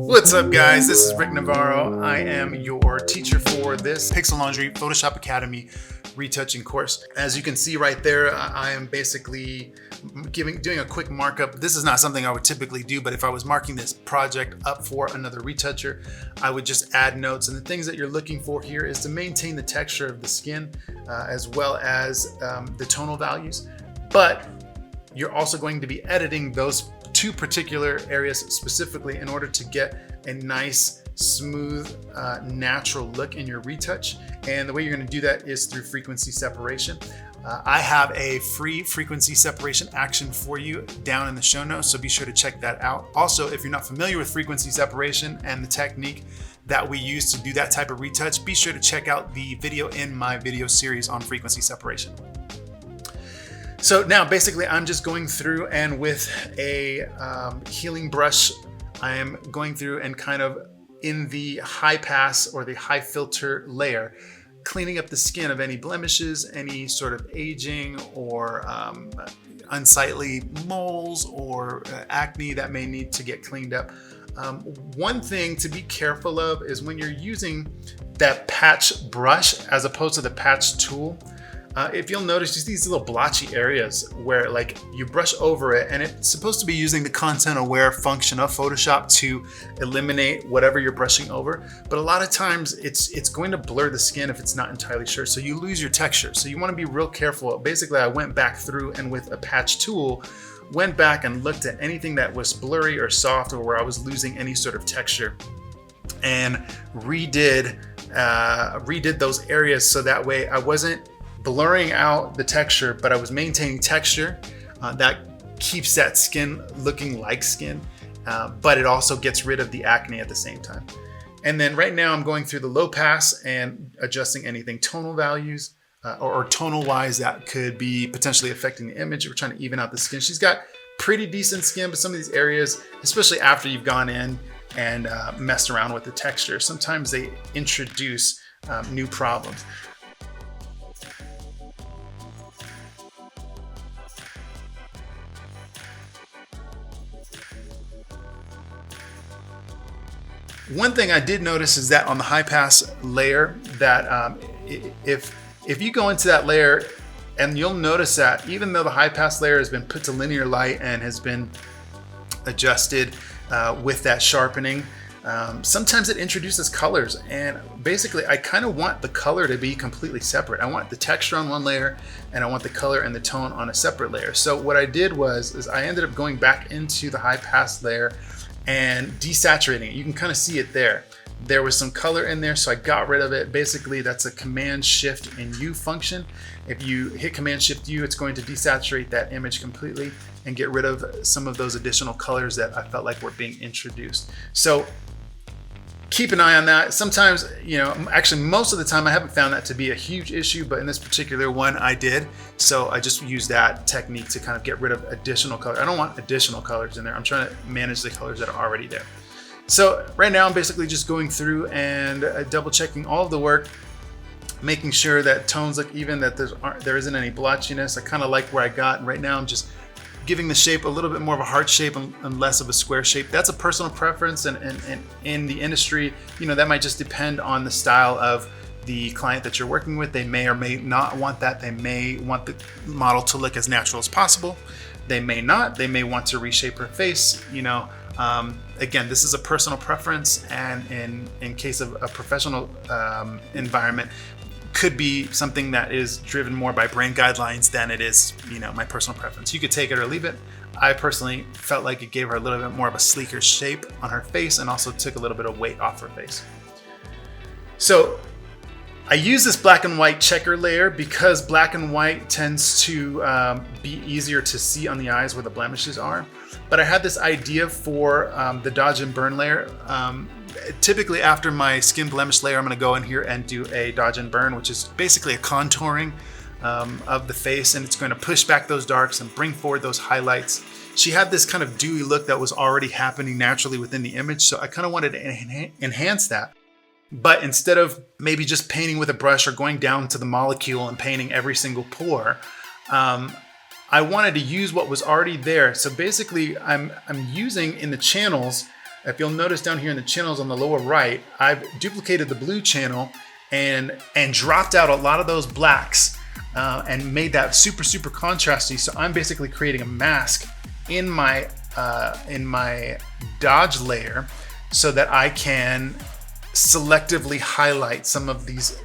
What's up, guys? This is Rick Navarro. I am your teacher for this Pixel Laundry Photoshop Academy retouching course. As you can see right there, I am basically doing a quick markup. This is not something I would typically do, but if I was marking this project up for another retoucher, I would just add notes. And the things that you're looking for here is to maintain the texture of the skin as well as the tonal values. But you're also going to be editing those two particular areas specifically in order to get a nice, smooth, natural look in your retouch. And the way you're going to do that is through frequency separation. I have a free frequency separation action for you down in the show notes, so be sure to check that out. Also, if you're not familiar with frequency separation and the technique that we use to do that type of retouch, be sure to check out the video in my video series on frequency separation. So now basically I'm just going through and with a healing brush, I am going through and kind of in the high pass or the high filter layer, cleaning up the skin of any blemishes, any sort of aging or unsightly moles or acne that may need to get cleaned up. One thing to be careful of is when you're using that patch brush as opposed to the patch tool, if you'll notice just these little blotchy areas where like you brush over it, and it's supposed to be using the ContentAware function of Photoshop to eliminate whatever you're brushing over. But a lot of times it's going to blur the skin if it's not entirely sure. So you lose your texture. So you want to be real careful. Basically, I went back through and with a patch tool, went back and looked at anything that was blurry or soft or where I was losing any sort of texture and redid those areas so that way I wasn't blurring out the texture, but I was maintaining texture that keeps that skin looking like skin, but it also gets rid of the acne at the same time. And then right now I'm going through the low pass and adjusting anything tonal values or tonal wise that could be potentially affecting the image. We're trying to even out the skin. She's got pretty decent skin, but some of these areas, especially after you've gone in and messed around with the texture, sometimes they introduce new problems. One thing I did notice is that on the high pass layer that if you go into that layer, and you'll notice that even though the high pass layer has been put to linear light and has been adjusted with that sharpening, sometimes it introduces colors, and basically I kind of want the color to be completely separate. I want the texture on one layer and I want the color and the tone on a separate layer. So what I did was I ended up going back into the high pass layer and desaturating it. You can kind of see it there. There was some color in there, so I got rid of it. Basically, that's a Command Shift and U function. If you hit Command Shift U, it's going to desaturate that image completely and get rid of some of those additional colors that I felt like were being introduced. So keep an eye on that. Sometimes, actually most of the time I haven't found that to be a huge issue, but in this particular one I did. So I just used that technique to kind of get rid of additional color. I don't want additional colors in there. I'm trying to manage the colors that are already there. So right now I'm basically just going through and double checking all of the work, making sure that tones look even, that there isn't any blotchiness. I kind of like where I got, and right now I'm just giving the shape a little bit more of a heart shape and less of a square shape. That's a personal preference, and in the industry, that might just depend on the style of the client that you're working with. They may or may not want that. They may want the model to look as natural as possible. They may not. They may want to reshape her face. Again, this is a personal preference, and in case of a professional environment, could be something that is driven more by brand guidelines than it is, my personal preference. You could take it or leave it. I personally felt like it gave her a little bit more of a sleeker shape on her face and also took a little bit of weight off her face. So I use this black and white checker layer because black and white tends to be easier to see on the eyes where the blemishes are. But I had this idea for the dodge and burn layer. Typically after my skin blemish layer, I'm going to go in here and do a dodge and burn, which is basically a contouring of the face, and it's going to push back those darks and bring forward those highlights. She had this kind of dewy look that was already happening naturally within the image, so I kind of wanted to enhance that. But instead of maybe just painting with a brush or going down to the molecule and painting every single pore, I wanted to use what was already there. So basically I'm using in the channels if you'll notice down here in the channels on the lower right, I've duplicated the blue channel and dropped out a lot of those blacks and made that super contrasty. So I'm basically creating a mask in my dodge layer so that I can selectively highlight some of these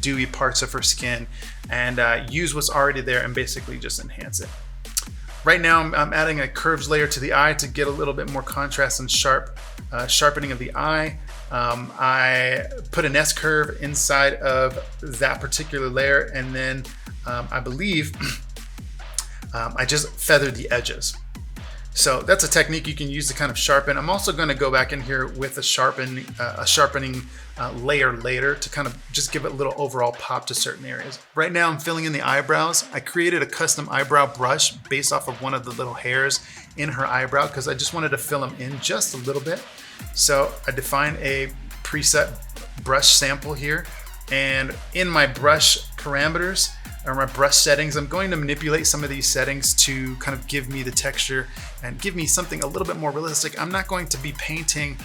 dewy parts of her skin and use what's already there and basically just enhance it. Right now I'm adding a curves layer to the eye to get a little bit more contrast and sharpening of the eye. I put an S curve inside of that particular layer, and then I believe I just feathered the edges. So that's a technique you can use to kind of sharpen. I'm also going to go back in here with a sharpening layer later to kind of just give it a little overall pop to certain areas. Right now I'm filling in the eyebrows. I created a custom eyebrow brush based off of one of the little hairs in her eyebrow because I just wanted to fill them in just a little bit. So I defined a preset brush sample here, and in my brush parameters or my brush settings, I'm going to manipulate some of these settings to kind of give me the texture and give me something a little bit more realistic. I'm not going to be painting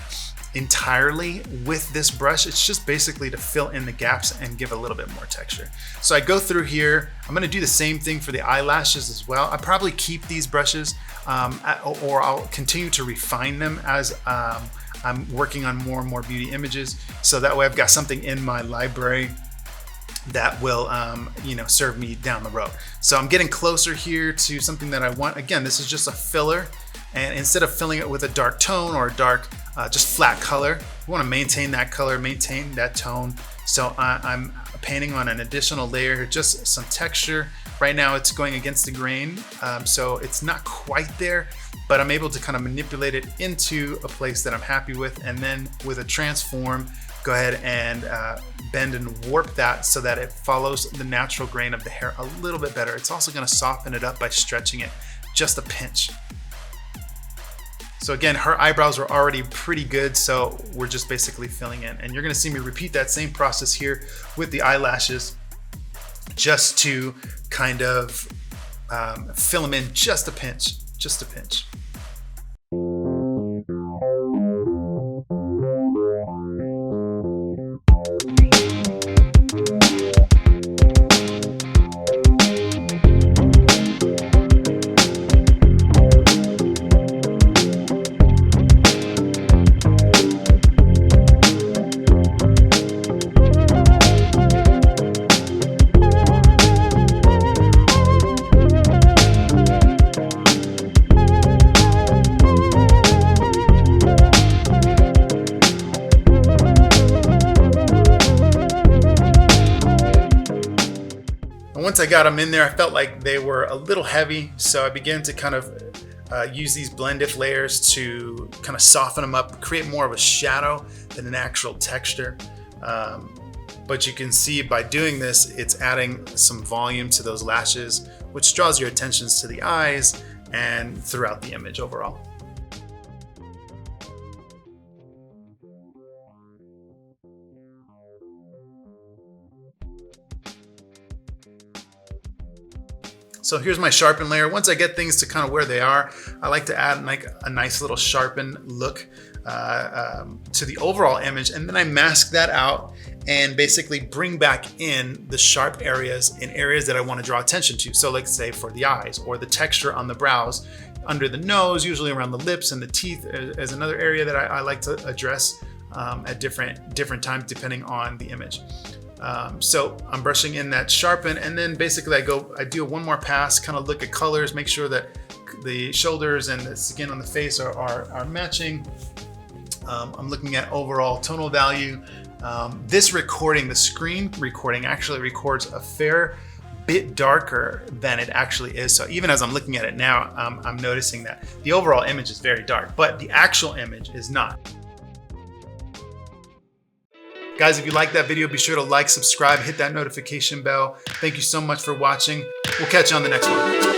entirely with this brush. It's just basically to fill in the gaps and give a little bit more texture. So I go through here. I'm going to do the same thing for the eyelashes as well. I probably keep these brushes or I'll continue to refine them as I'm working on more and more beauty images. So that way I've got something in my library that will serve me down the road. So I'm getting closer here to something that I want. Again, this is just a filler, and instead of filling it with a dark tone or a dark just flat color, we want to maintain that color, maintain that tone. So I'm painting on an additional layer, just some texture. Right now it's going against the grain, so it's not quite there, but I'm able to kind of manipulate it into a place that I'm happy with, and then with a transform, go ahead and bend and warp that so that it follows the natural grain of the hair a little bit better. It's also going to soften it up by stretching it just a pinch. So again, her eyebrows are already pretty good, so we're just basically filling in. And you're going to see me repeat that same process here with the eyelashes, just to kind of fill them in just a pinch, just a pinch. Once I got them in there, I felt like they were a little heavy, so I began to kind of use these blend-if layers to kind of soften them up, create more of a shadow than an actual texture. But you can see by doing this, it's adding some volume to those lashes, which draws your attentions to the eyes and throughout the image overall. So here's my sharpen layer. Once I get things to kind of where they are, I like to add like a nice little sharpen look to the overall image, and then I mask that out and basically bring back in the sharp areas in areas that I want to draw attention to. So like say for the eyes, or the texture on the brows, under the nose, usually around the lips, and the teeth is another area that I like to address at different times depending on the image. So I'm brushing in that sharpen, and then basically I do one more pass, kind of look at colors, make sure that the shoulders and the skin on the face are matching. I'm looking at overall tonal value. This recording, the screen recording, actually records a fair bit darker than it actually is. So even as I'm looking at it now, I'm noticing that the overall image is very dark, but the actual image is not. Guys, if you like that video, be sure to like, subscribe, hit that notification bell. Thank you so much for watching. We'll catch you on the next one.